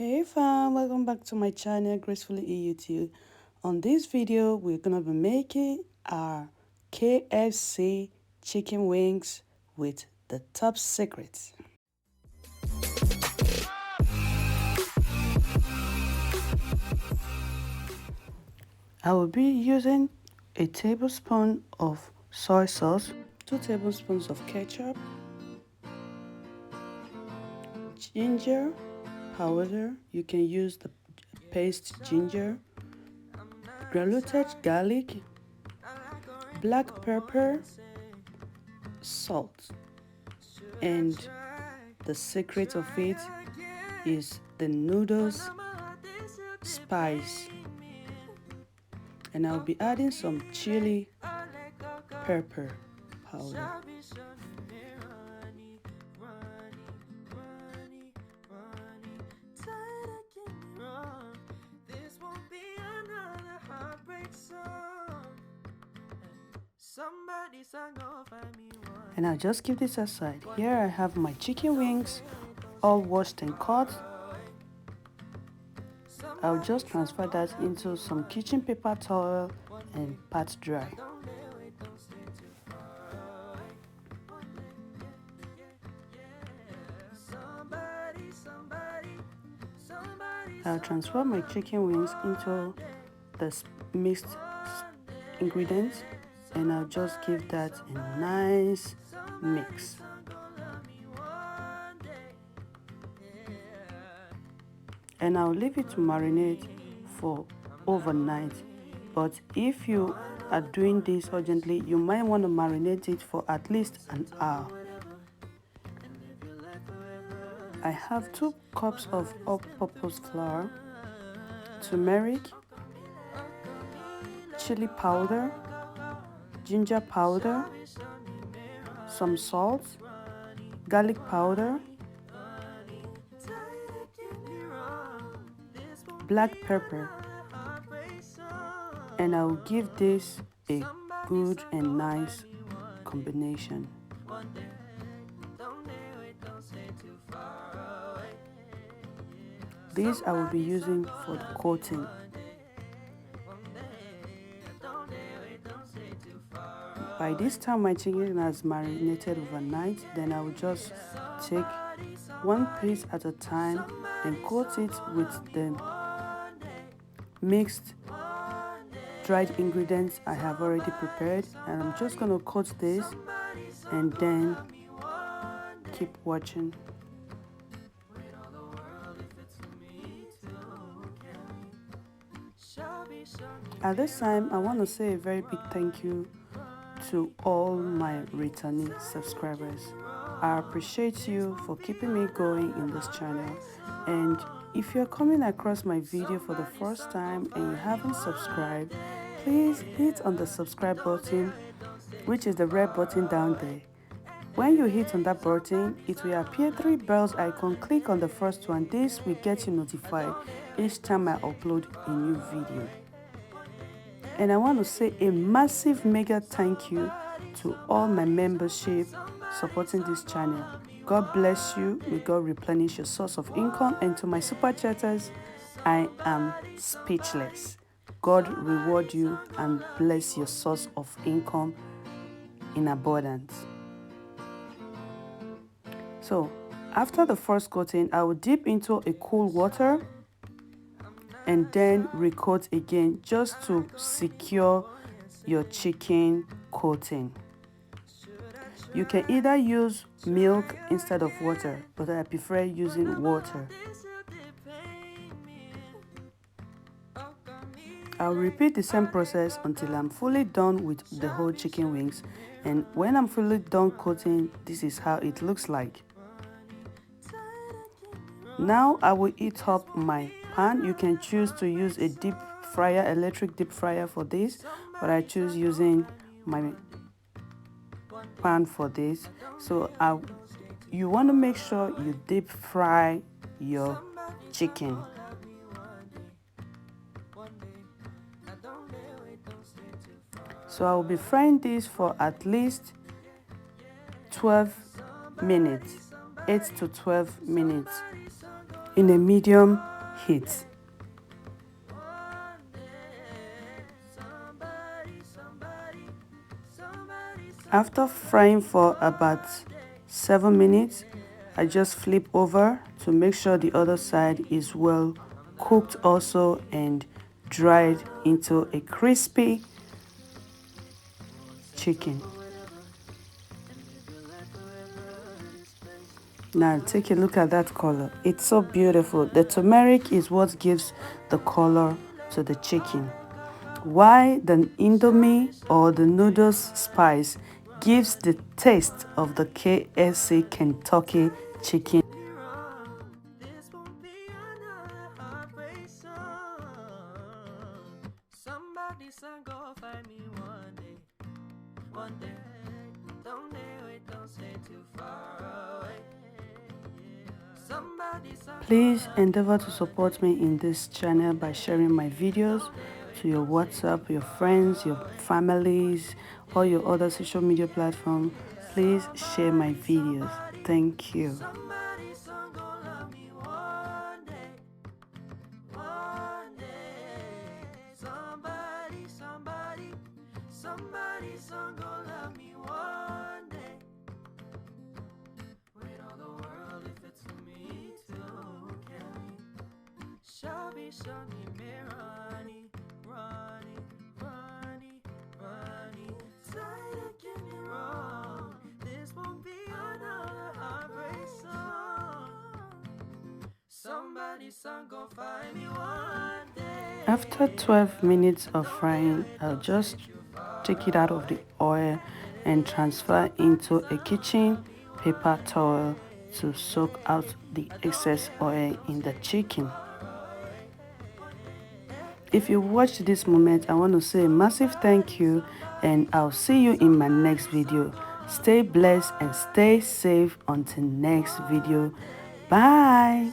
Hey fam, welcome back to my channel Gracefully EUT. On this video, we're gonna be making our KFC chicken wings with the top secrets. I will be using a tablespoon of soy sauce, 2 tablespoons of ketchup, ginger powder, you can use the paste ginger, granulated garlic, black pepper, salt, and the secret of it is the noodles spice, and I'll be adding some chili pepper powder. And I'll just keep this aside. Here I have my chicken wings all washed and cut. I'll just transfer that into some kitchen paper towel and pat dry. I'll transfer my chicken wings into the mixed ingredients, and I'll just give that a nice mix. And I'll leave it to marinate for overnight. But if you are doing this urgently, you might want to marinate it for at least an hour. I have 2 cups of all-purpose flour, turmeric, chili powder, ginger powder, some salt, garlic powder, black pepper, and I'll give this a good and nice combination. This I will be using for the coating. By this time my chicken has marinated overnight, then I will just take one piece at a time and coat it with the mixed dried ingredients I have already prepared, and I'm just going to coat this and then keep watching. At this time, I want to say a very big thank you to all my returning subscribers. I appreciate you for keeping me going in this channel, and if you're coming across my video for the first time and you haven't subscribed, please hit on the subscribe button, which is the red button down there. When you hit on that button, it will appear 3 bells icon. Click on the first one. This will get you notified each time I upload a new video. And I want to say a massive mega thank you to all my membership supporting this channel. God bless you. May God replenish your source of income. And to my super chatters, I am speechless. God reward you and bless your source of income in abundance. So after the first coating, I will dip into a cool water and then recoat again just to secure your chicken coating. You can either use milk instead of water, but I prefer using water. I'll repeat the same process until I'm fully done with the whole chicken wings, and when I'm fully done coating, this is how it looks like. Now I will heat up my pan. You can choose to use a deep fryer, electric deep fryer for this, but I choose using my pan for this. So you want to make sure you deep fry your chicken. So I will be frying this for at least 12 minutes, 8 to 12 minutes in a medium heat. After frying for about 7 minutes, I just flip over to make sure the other side is well cooked also and dried into a crispy chicken. Now take a look at that color. It's so beautiful. The turmeric is what gives the color to the chicken. Why the Indomie or the noodles spice gives the taste of the KFC Kentucky chicken. Please endeavor to support me in this channel by sharing my videos to your WhatsApp, your friends, your families, or your other social media platform. Please share my videos. Thank you. Somebody's son gonna love me one day. Wait all the world if it's for me to carry. Shabby, shani, me, Ronnie, Ronnie, Ronnie, Ronnie. Try to get me wrong. This won't be another heartbreak song. Somebody's son gonna find me one day. After 12 minutes of frying, I'll just take it out of the oil and transfer into a kitchen paper towel to soak out the excess oil in the chicken. If you watched this moment, I want to say a massive thank you, and I'll see you in my next video. Stay blessed and stay safe until next video. Bye.